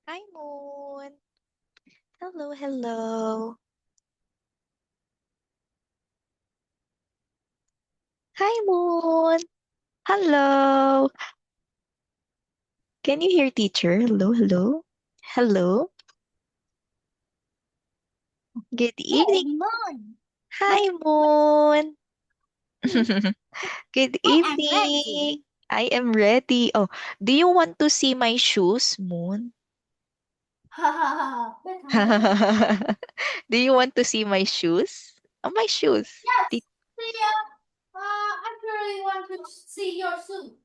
Hi, Moon. Hello, hello. Hi, Moon. Hello. Can you hear teacher? Hello, hello. Hello. Good Hey, evening. Moon. Hi, Moon. Good I am ready. evening. I am ready. Oh, do you want to see my shoes, Moon? Ha ha ha. Wait, how many? Do you want to see my shoes? Oh, my shoes. Ti- Yes. See, I really want to see your suit.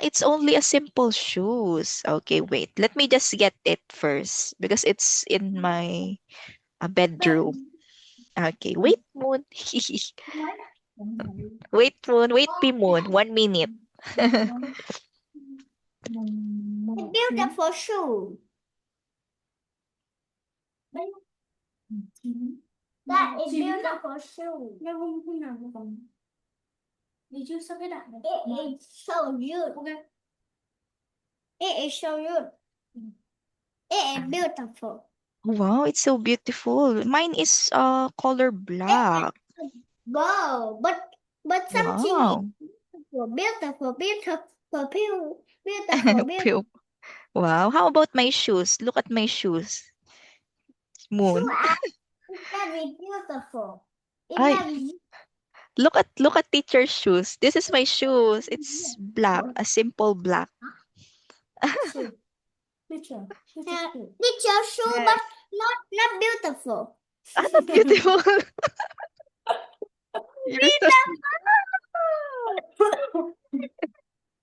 It's only a simple shoes. Okay, wait. Let me just get it first because it's in my But bedroom. Okay, wait, Moon. Wait, Moon. Wait, P Moon. 1 minute. beautiful shoe. That is beautiful shoe. Did you suck it up? It is so good. Okay. It is so good. It is beautiful. Wow, it's so beautiful. Mine is color black. Wow, but something Wow. beautiful, beautiful. Pew. Wow. How about my shoes? Look at my shoes. Shoe Moon. are very beautiful. It's Ay, very look at teacher's shoes. This is my shoes. It's black, a simple black. shoe. Picture. Picture shoe, but Yes. not beautiful. Not beautiful. You're so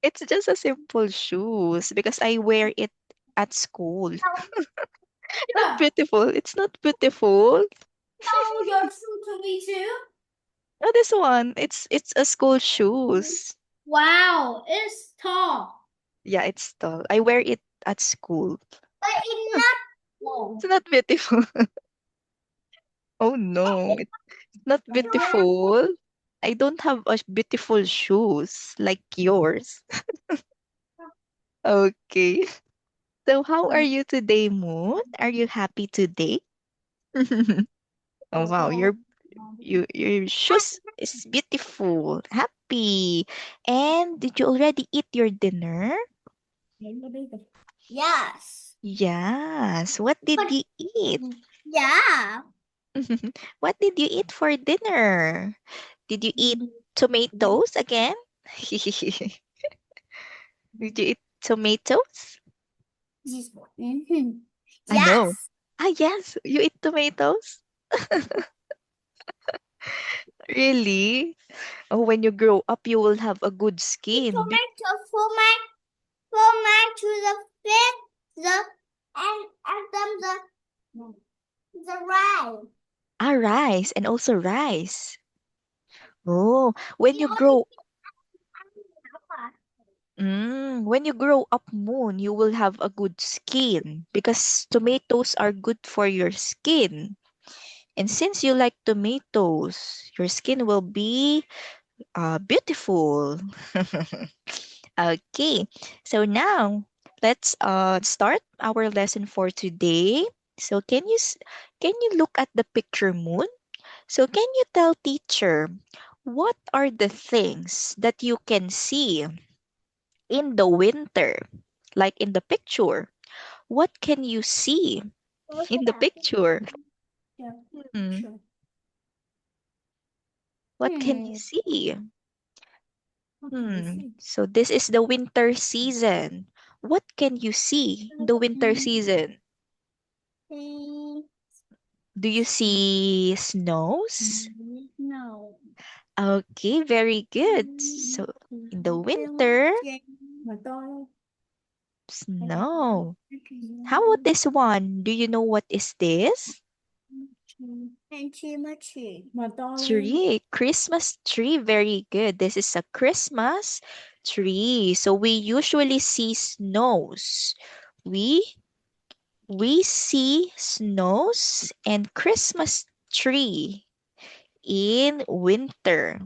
It's just a simple shoes because I wear it at school. Not beautiful. It's not beautiful. Oh, your shoe to me too. Oh, this one. It's a school shoes. Wow, it's tall. Yeah, it's tall. I wear it at school. But it's not It's long. not beautiful. Oh no, it's not beautiful. I don't have a beautiful shoes like yours. Okay. So how are you today, Moon? Are you happy today? Oh wow, your shoes is beautiful. Happy. And did you already eat your dinner? Yes. Yes. What did But you eat? yeah. What did you eat for dinner? Did you eat tomatoes again? Did you eat tomatoes? This one. Mhm. I know. Yes. Yes, you eat tomatoes? Really? Oh, when you grow up, you will have a good skin. Tomato for my to the fit the and then the rice. Rice and also rice. Oh, when The you only grow when you grow up, Moon, you will have a good skin because tomatoes are good for your skin. And since you like tomatoes, your skin will be beautiful. Okay, so now let's start our lesson for today. So can you look at the picture, Moon? So can you tell teacher what are the things that you can see in the winter? Like in the picture, what can you see in the picture? Yeah, Hmm, sure. what can you see? What can you see? So this is the winter season. What can you see in the winter season? Mm, Do you see snows? no. Okay, very good. So in the winter, Mà tôi snow. How about this one? Do you know what is this? and chimichi. Mà tôi Tree, Christmas tree. Very good. This is a Christmas tree. So we usually see snows. We we see snows and Christmas tree in winter.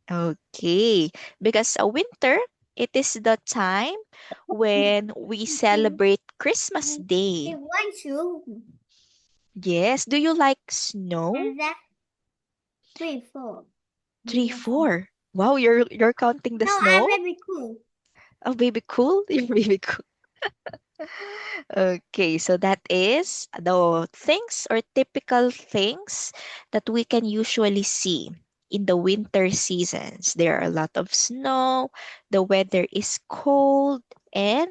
Okay, because a winter. It is the time when we celebrate Christmas Day. It one, two, Yes. Do you like snow? and that three, four. 3, 4. Wow, you're counting the No, I'm snow? very cool. Oh, baby cool. You're baby cool. Okay, so that is the things or typical things that we can usually see in the winter seasons. There are a lot of snow, the weather is cold, and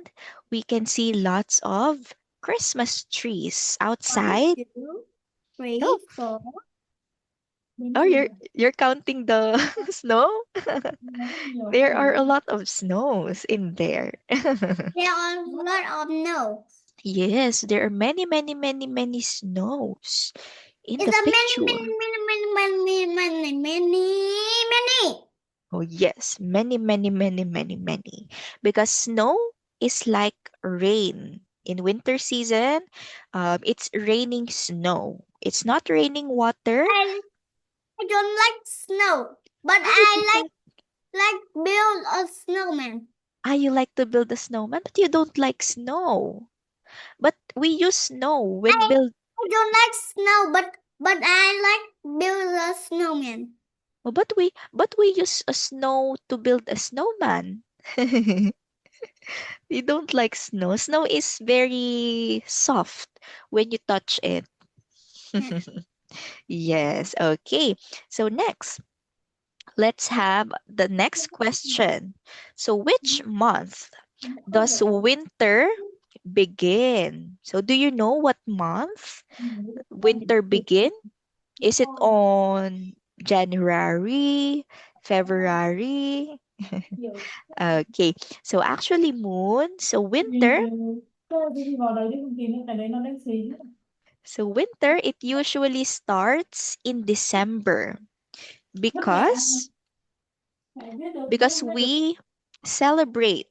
we can see lots of Christmas trees One, outside. two, Oh, three, four. oh, you're counting the snow? There are a lot of snows in there. There are a lot of no. Yes, there are many, many, many, many snows in It's the a many, picture. many. Oh, yes, many, many, many, many, many. Because snow is like rain. In winter season, it's raining snow. It's not raining water. I don't like snow, but Oh, you don't I like. like build a snowman. Ah, you like to build a snowman, but you don't like snow. But we use snow when build. I don't like snow, but I like build a snowman. Oh, but we use a snow to build a snowman. You don't like snow. Snow is very soft when you touch it. Yeah. Yes, okay. So next, let's have the next question. So which month does winter begin? So do you know what month winter begin? Is it on January, February? Okay. So actually moon, so winter it usually starts in December because we celebrate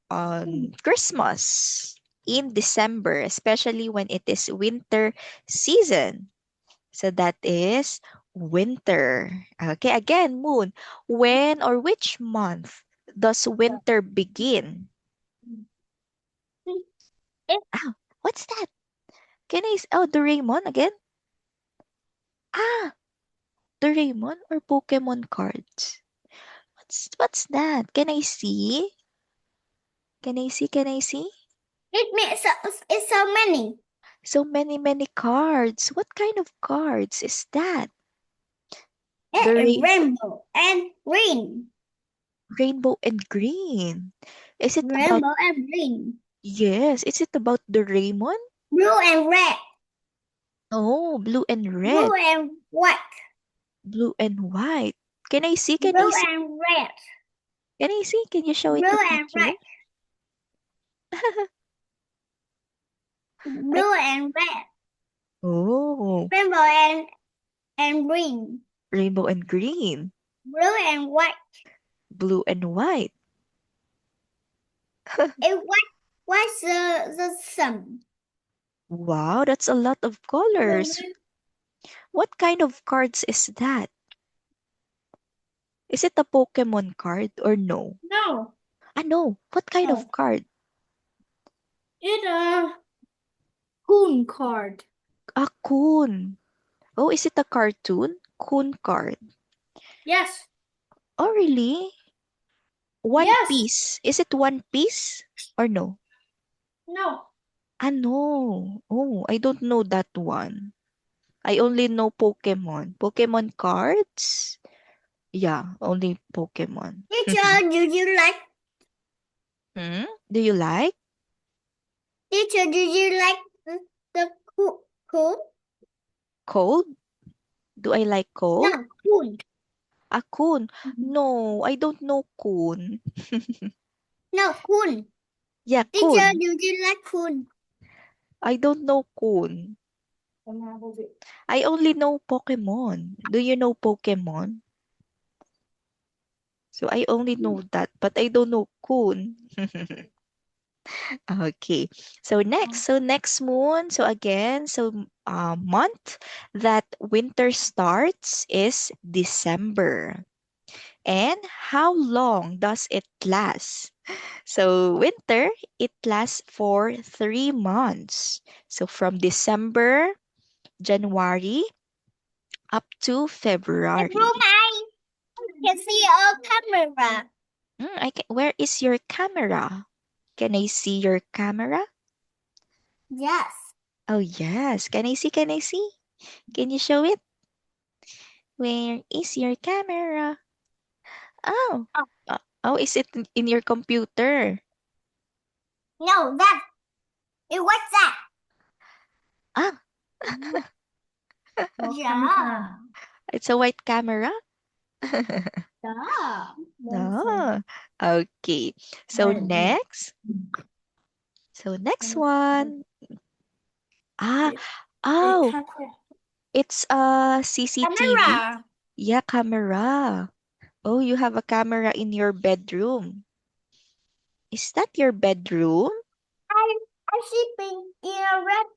on Christmas in December, especially when it is winter season. So that is winter. Okay, again, moon. When or which month does winter begin? Ah, what's that? Oh, Doraemon again? Ah, Doraemon or Pokemon cards? What's that? Can I see? Can I see? Can I see? It makes it's so many. So many, many cards. What kind of cards is that? The Rainbow and green. rainbow and green. Is it about, Rainbow and green. yes, is it about the Raymond? Blue and red. Oh, blue and Blue red, and white. blue and white. Can I see? Can I Blue see? and red. Can I see? Can you show it to Blue and teacher? red. I, Blue and red. oh, Rainbow and green. rainbow and green, Blue and white. blue and white. And what's the sun? Wow, that's a lot of colors. What kind of cards is that? Is it a Pokemon card or no? No. Ah, no. What kind of No. card? It's a coon card. A Coon. Oh, is it a cartoon? Coon card. Yes. Oh, really? One Yes. Piece. Is it One Piece or no? No. Ah, no. Oh, I don't know that one. I only know Pokemon. Pokemon cards? Yeah, only Pokemon. Teacher, do you like? Hmm? Do you like Teacher, do you like the coon? cold? Do I like cold? No, coon. A coon? No, I don't know coon. No, coon. Yeah, Teacher, coon. do you like coon? I don't know coon. I only know Pokemon. Do you know Pokemon? So I only know that, but I don't know coon. Okay. So next moon. So again, month that winter starts is December. And how long does it last? So winter, it lasts for 3 months. So from December, January, up to In February. room I can see a camera. Where is your camera? Can I see your camera? Yes. Oh, yes. Can I see? Can I see? Can you show it? Where is your camera? Oh, Oh, is it in your computer? no, that. What's that? Ah, Yeah. it's a white camera? Yeah. No. Okay. So next. So next one. Ah, oh, it's a CCTV. Camera. Yeah, camera. Oh, you have a camera in your bedroom. Is that your bedroom? I'm sleeping in a red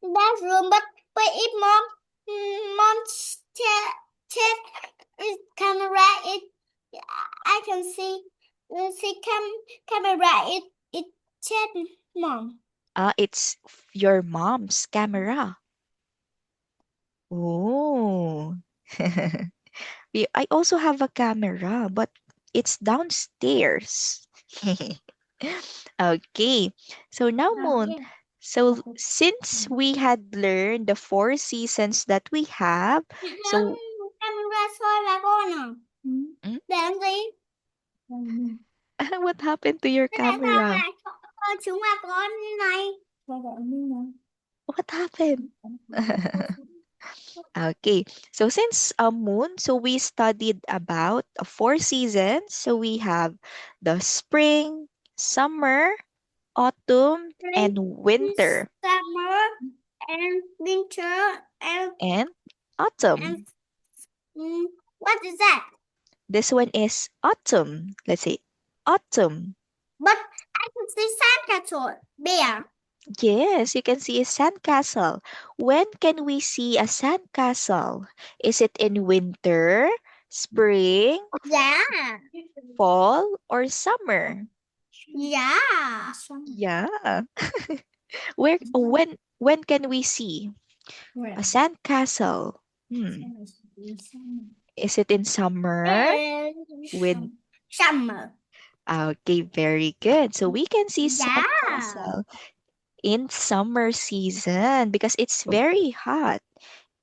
bedroom, but if mom's check camera, it I can see camera. It check mom. It's your mom's camera. Oh. I also have a camera, but it's downstairs. Okay. So now, Moon. So since we had learned the 4 seasons that we have, so Camera soi là con à? mm, Để làm gì? what happened to your Thế tại sao camera? lại chúng là có như này? What happened? Okay, so since Moon, so we studied about 4 seasons. So we have the spring, summer, autumn, and winter, Summer and winter and and and autumn. what is that? This one is autumn. Let's say autumn. But I can see sandcastle bear. Yes, you can see a sandcastle. When can we see a sandcastle? Is it in winter, spring, Yeah. fall, or summer? Yeah. Yeah. When can we see a sandcastle? Is it in summer with Summer. okay, very good. So we can see Yeah. sandcastle in summer season because it's very hot.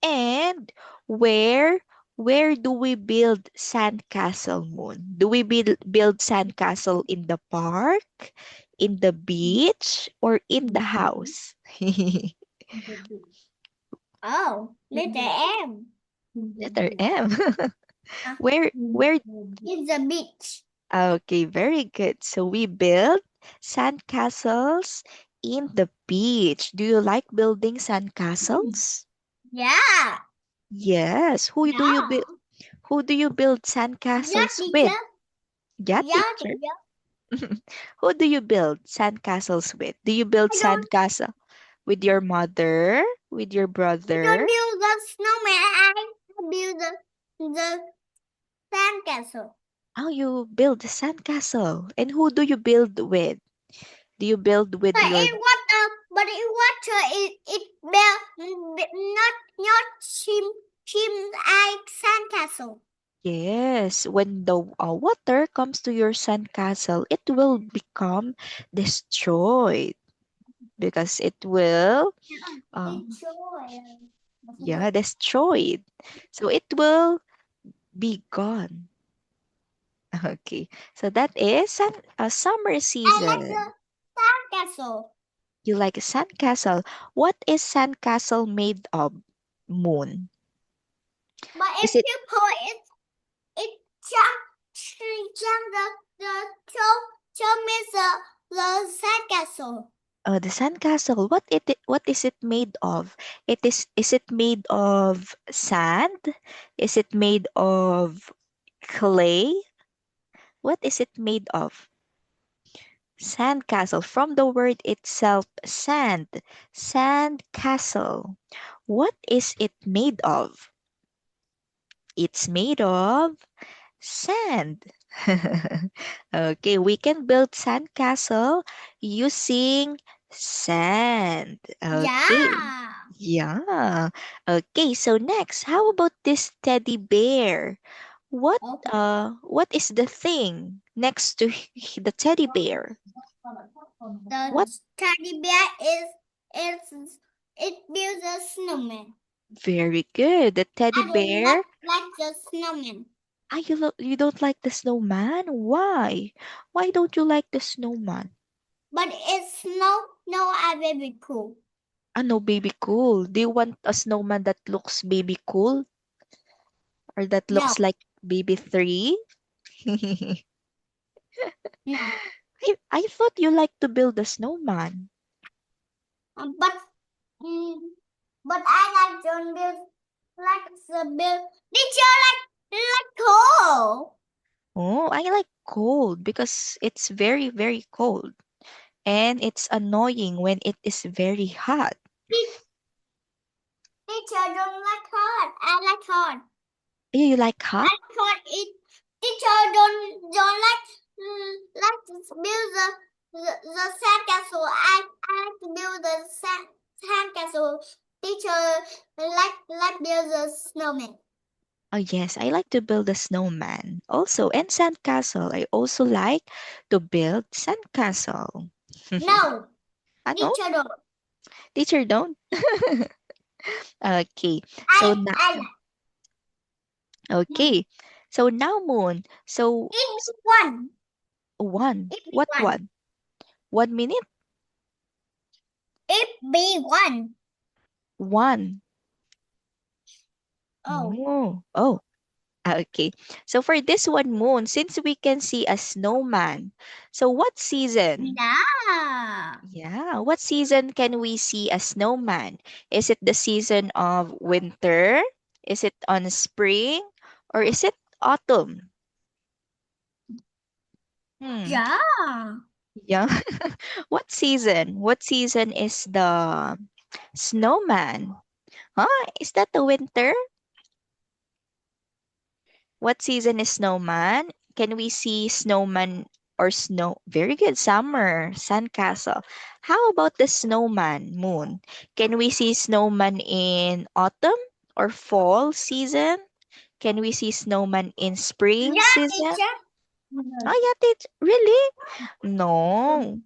And where where do we build sandcastle, Moon? Do we build sandcastle in the park, in the beach, or in the house? Oh, letter M. Letter M. Ah, Where it's the beach. Okay, very good. So we build sandcastles in the beach. Do you like building sandcastles? Yeah. Yes. Yeah. Who do you build Yeah, sandcastles with? teacher. Yeah, Yeah, teacher. teacher. Who do you build sandcastles with? Do you build I don't sandcastle with your mother, with your I don't brother? build the snowman. I build the sandcastle. Oh, you build a sandcastle. And who do you build with? Do you build with your But in water, it not chim like sandcastle. Yes, when the water comes to your sandcastle, it will become destroyed because it will, uh, yeah, destroyed. So it will be gone. Okay, so that is a summer I like the season. sandcastle. You like a sandcastle. What is sandcastle made of, Moon? But if Is it you put it jump the show me the sandcastle. the sandcastle? What is it made of? Is it made of sand? Is it made of clay? What is it made of? Sandcastle. From the word itself, sand. Sandcastle. What is it made of? It's made of Sand. Okay, we can build sandcastle using sand. Okay. Yeah. Yeah. Okay, so next, how about this teddy bear? Okay. What is the thing next to the teddy bear? What? The teddy bear is it builds a snowman. Very good. The teddy I don't bear. like the snowman. Ah, you don't like the snowman? Why? Why don't you like the snowman? But it's no I very cool. Ah, no, baby cool. Do you want a snowman that looks baby cool or that No, looks like baby 3? no. I thought you like to build a snowman. But mm, but I like John Bill like the bill. Did you like cool? Oh, I like cold because it's very, very cold. And it's annoying when it is very hot. Teacher don't like hot. I like hot. You like hot? I thought it. Teacher don't like to build the sandcastle. I like to build the sandcastle. Teacher like build the snowman. Oh, yes, I like to build a snowman. Also, and sandcastle. I also like to build sandcastle. No, No, teacher don't. teacher don't. Okay. So I now, I like. okay. So now, Moon. So It one. one. It What one. one? 1 minute? It be one. One. Oh. Oh. Okay. So for this one, Moon, since we can see a snowman, so what season? Yeah. Yeah, what season can we see a snowman? Is it the season of winter? Is it on spring? Or is it autumn? Hmm. Yeah. Yeah. What season? What season is the snowman? Huh? Is that the winter? What season is snowman? Can we see snowman or snow? Very good. Summer, sandcastle. How about the snowman, Moon? Can we see snowman in autumn or fall season? Can we see snowman in spring Yeah, season? teacher. Oh, yeah, really? No,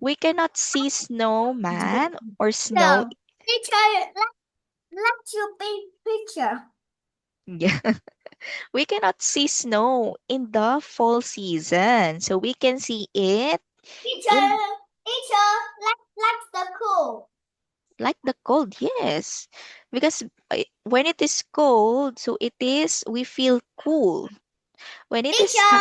we cannot see snowman or snow. No. Teacher, let's you paint picture. Yeah, we cannot see snow in the fall season. So we can see it Teacher, in teacher, let's the cool. like the cold, yes. Because when it is cold, so we feel cool. When it is Teacher,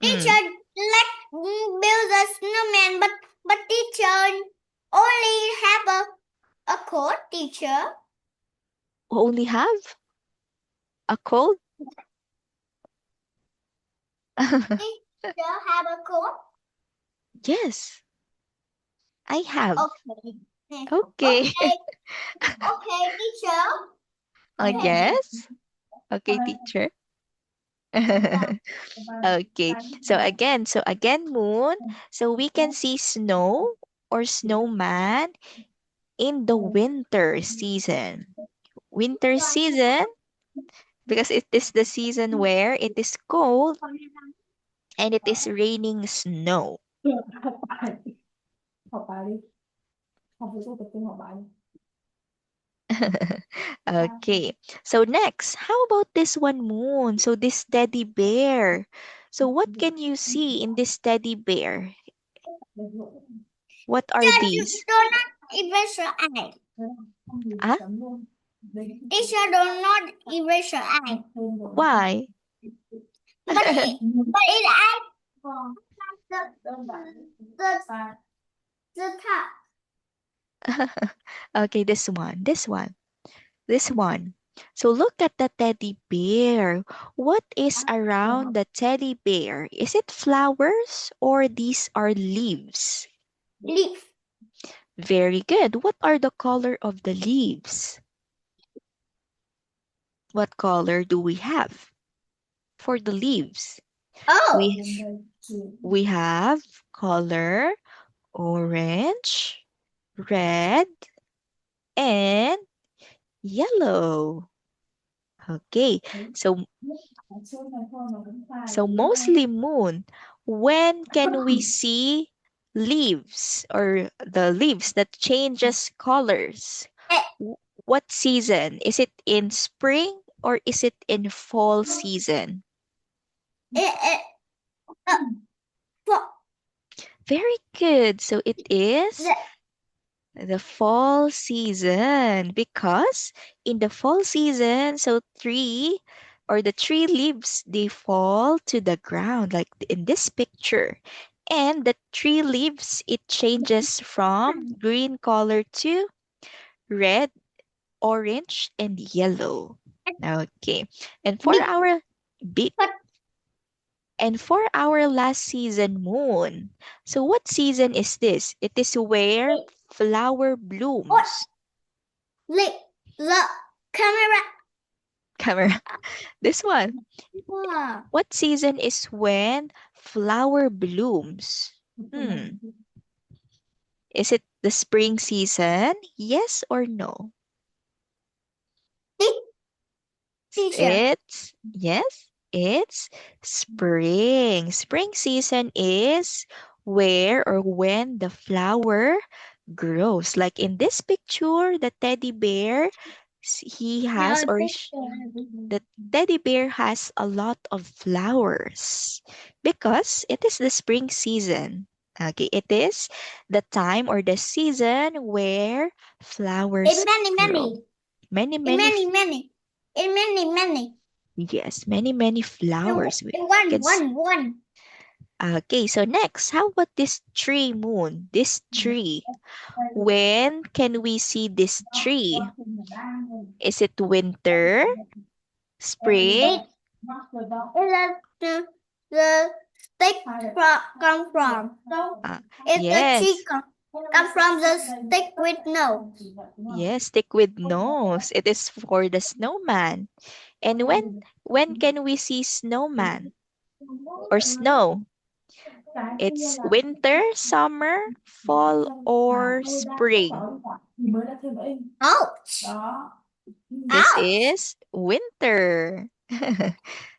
mm, teacher, let's build a snowman, but teacher only have a coat, teacher. only have a cold. Teacher have a coat. Yes, I have. Okay. Okay. Okay. Okay, teacher. Okay. Yes. Okay, teacher. Okay. So again, Moon. So we can see snow or snowman in the winter season. Winter season because it is the season where it is cold and it is raining snow. Okay. So next, how about this one, Moon? So this teddy bear. So what can you see in this teddy bear? What are Teacher, these? do not erase your eye. Ah, Teacher, do not erase your eye. why? But it I the top. Okay, this one. So look at the teddy bear. What is around the teddy bear? Is it flowers or these are leaves? Leaf. Very good. What are the color of the leaves? What color do we have? for the leaves? Oh. We have color orange, red, and yellow. Okay, so mostly moon. When can we see leaves or the leaves that changes colors? Eh, What season? Is it in spring or is it in fall season? eh, uh, for- Very good. So it is the, the fall season because in the fall season, so the tree leaves, they fall to the ground like in this picture. And the tree leaves, it changes from green color to red, orange, and yellow. Okay. And for big, our big but and for our last season moon. So what season is this? It is where what flower blooms. the camera. Camera. This one. Wow. What season is when flower blooms? Hmm. Is it the spring season? Yes or no? Big teacher. It's spring. Spring season is where or when the flower grows. Like in this picture, the teddy bear, he has No, or teacher. the teddy bear has a lot of flowers because it is the spring season. Okay, it is the time or the season where flowers Many, grow. many. Many, In many, many, many. In many, many. yes, many, many flowers. We In one, can s- one. Okay, so next, how about this tree moon? This tree. When can we see this tree? Is it winter, spring? It is the stick come from. Uh, If the tree yes, come from the stick with no. yes, stick with nose. It is for the snowman. And when can we see snowman or snow? It's winter, summer, fall, or spring. Ouch. This Ouch. is winter.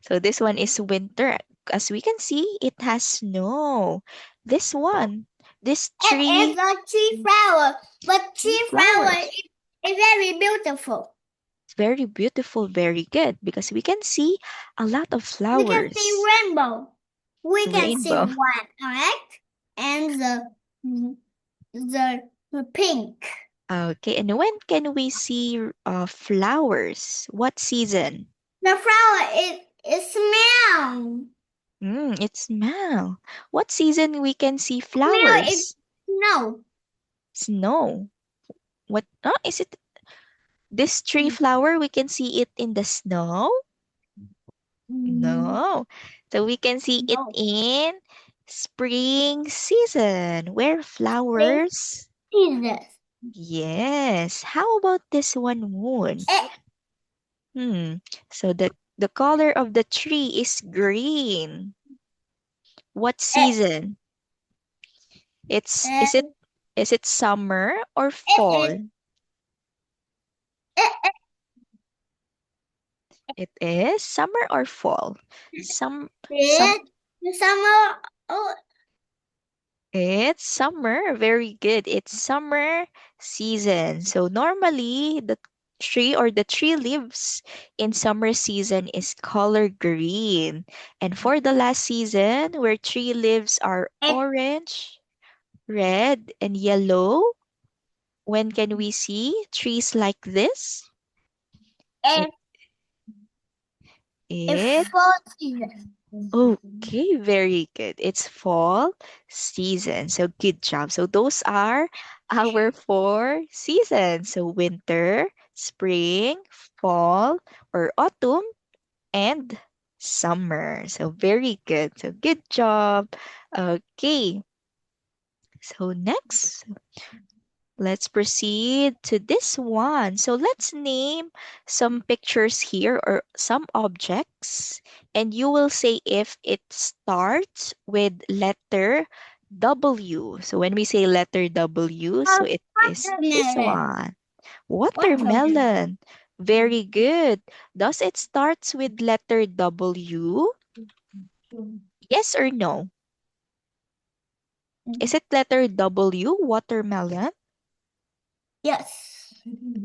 So this one is winter. As we can see, it has snow. This one, this It is tree, a tree flower, but tree flower flowers. is very beautiful. It's very beautiful, very good because we can see a lot of We can see flowers. rainbow. We can see Rainbow. white, correct? And the pink. Okay, and when can we see flowers? What season? The flower is smell. It's now. What season we can see Smell is flowers? no. Snow. What? Is it this tree flower? We can see it in the snow? No. So we can see it No. in spring season where Pink flowers. Jesus. Yes. How about this one moon? Eh, So the color of the tree is green. What eh, season? It's eh, is it summer or it fall? is eh, It is summer or fall. Some some it summer. Oh, It's summer. Very good. It's summer season. So normally the tree or the tree leaves in summer season is color green. And for the last season where tree leaves are eh, orange, red, and yellow, when can we see trees like this? eh, It it's it fall season. Okay, very good. It's fall season. So good job. So those are our four seasons. So winter, spring, fall, or autumn, and summer. So very good. So good job. Okay. So next, Let's proceed to this one. So let's name some pictures here or some objects, and you will say if it starts with letter W. So when we say letter W, so it is this one. Watermelon. Very good. Does it starts with letter W? Yes or no? Is it letter W, watermelon? Yes.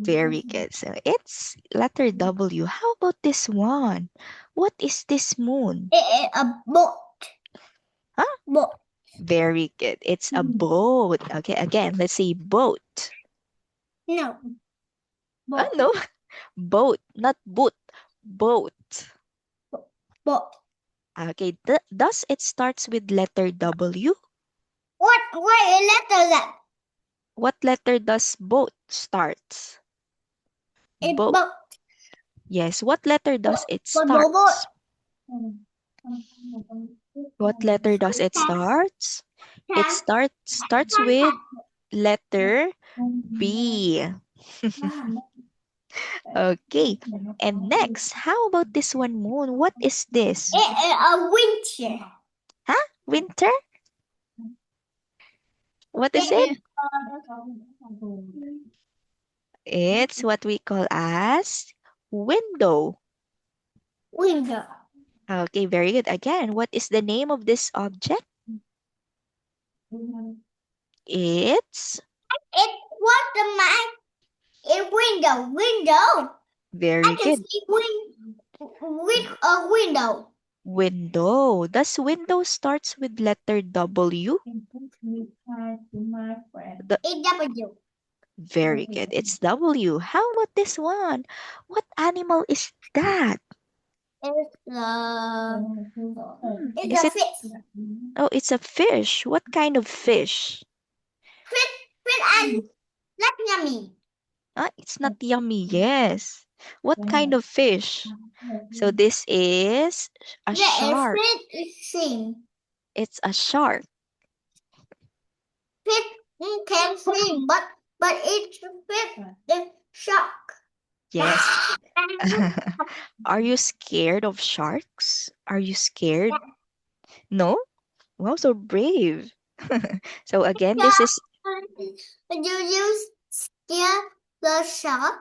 Very good. So it's letter W. How about this one? What is this moon? It is a boat. Huh? Boat. Very good. It's a boat. Okay, again, let's say boat. No. Oh, no. Boat, not boot. Boat. Boat. Okay, does it starts with letter W? What letter is that? What letter does boat starts? It's Boat. boat. Yes, what letter does it Boat. starts? What letter does it Cat. starts? It Cat. starts with letter B. Okay. And next, how about this one, moon? What is this? It is a winter. Huh? Winter? What is it? It's what we call as window. Window. Okay, very good. Again, what is the name of this object? It's What the man? It window. Window. very I can good. see with a window. Window. Does window starts with letter W? It's W. Very good. It's W. How about this one? What animal is that? It's Is a it? fish. Oh, it's a fish. What kind of fish? Fish and like yummy. It's not yummy. Yes. What kind of fish? So this is a shark. Fish sing. It's a shark. Fish can swim, but it's fish is shark. Yes. Are you scared of sharks? Are you scared? No? Wow, so brave. So again, this is Do you scare the shark?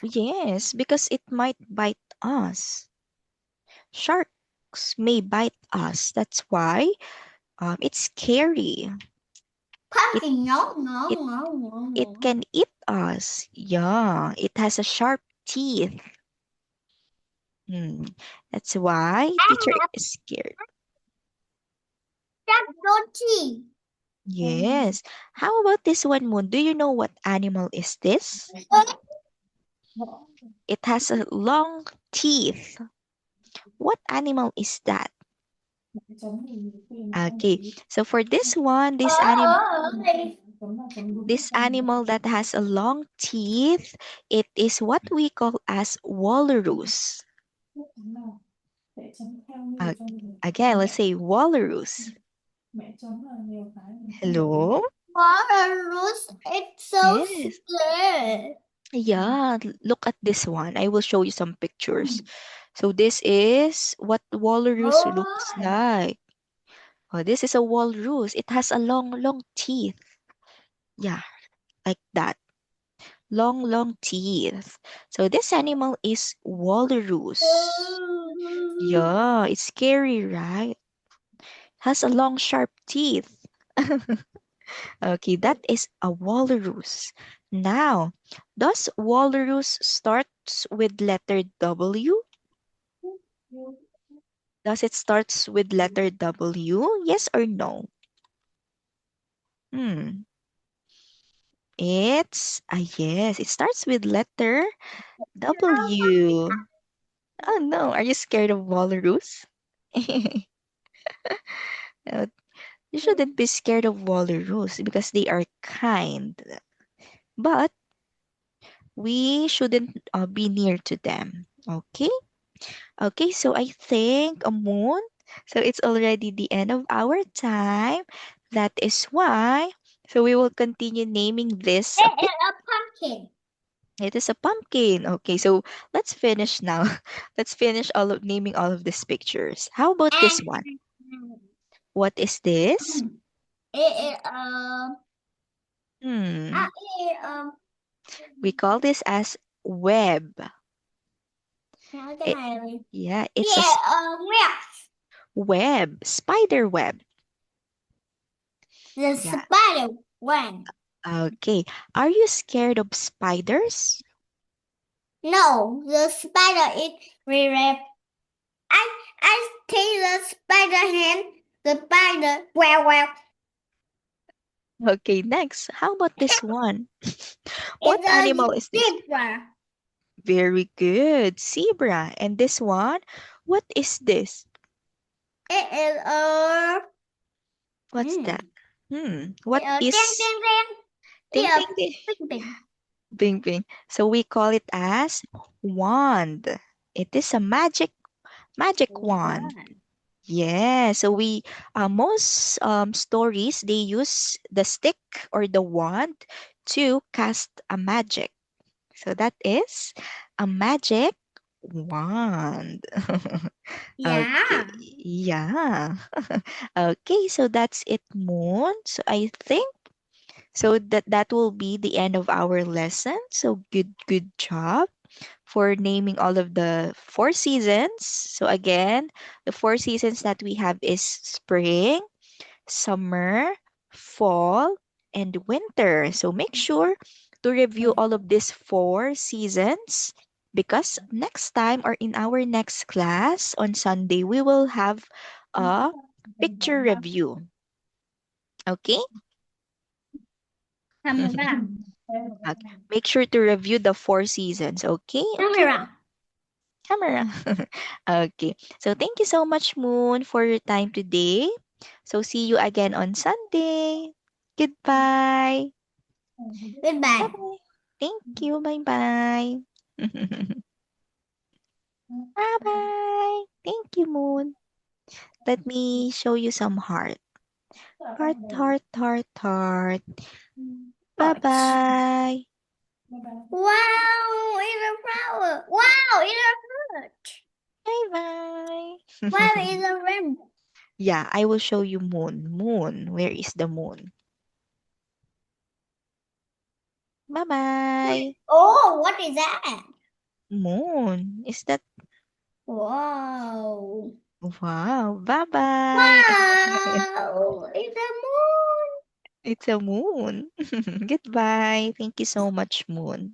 yes, because it might bite us. Sharks may bite us. That's why it's scary. It, it can eat us. Yeah, it has a sharp teeth. That's why teacher is scared. Shark Yes. How about this one, Moon? Do you know what animal is this? It has a long teeth. What animal is that? Okay. So for this one, this animal that has a long teeth, it is what we call as walrus. Again, let's say walrus. Hello? Walrus, it's so scared. Yeah, look at this one. I will show you some pictures. So this is what walrus looks like. Oh, this is a walrus. It has a long teeth. Yeah, like that. Long teeth. So this animal is walrus. Yeah, it's scary, right? Has a long sharp teeth. Okay, that is a walrus. Now, does walrus starts with letter W? Does it starts with letter W? Yes or no? It's a yes. It starts with letter W. Oh no, are you scared of walrus? Uh, you shouldn't be scared of walrus because they are kind. But we shouldn't be near to them. Okay? Okay, so I think a moon. So it's already the end of our time. That is why So we will continue naming this. It is a pumpkin. It is a pumpkin. Okay, so let's finish now. Let's finish naming all of these pictures. How about this And one? What is this? it is Hmm. it We call this as web. nói cái It, này yeah, it's a yeah yes. web, spider web. The Yeah. spider went. Okay. Are you scared of spiders? No, the spider is really. I see the spider hand. The spider well. Okay, next. How about this one? What It's a animal is this? zebra. Very good. Zebra. And this one? What is this? It is a. What's that? What Ding is ding ding. ting Yeah, ting ting? bing bing. Bing bing. So we call it as wand. It is a magic wand. Yeah, so we most stories they use the stick or the wand to cast a magic. So that is a magic wand. Okay. Yeah. Yeah. Okay, so that's it, Moon. So I think so that will be the end of our lesson. So good job for naming all of the four seasons. So again, the four seasons that we have is spring, summer, fall, and winter. So make sure to review all of these four seasons because next time or in our next class on Sunday, we will have a picture review. Okay? Camera. Okay. Make sure to review the four seasons. Okay? Okay. Camera. Camera. Okay. So thank you so much, Moon, for your time today. So see you again on Sunday. Goodbye. Goodbye. Bye-bye. Thank you. Bye-bye. Bye-bye. Thank you, Moon. Let me show you some heart. Heart, heart, heart, heart. Bye-bye. Wow, it's a flower. Wow, it's a fruit. Bye-bye. Wow, it's a rainbow. Yeah, I will show you moon. Moon. Where is the moon? Bye-bye. Oh, what is that? Moon. Is that? Wow. Wow. Bye-bye. Wow, it's a moon. It's a moon. Goodbye. Thank you so much, Moon.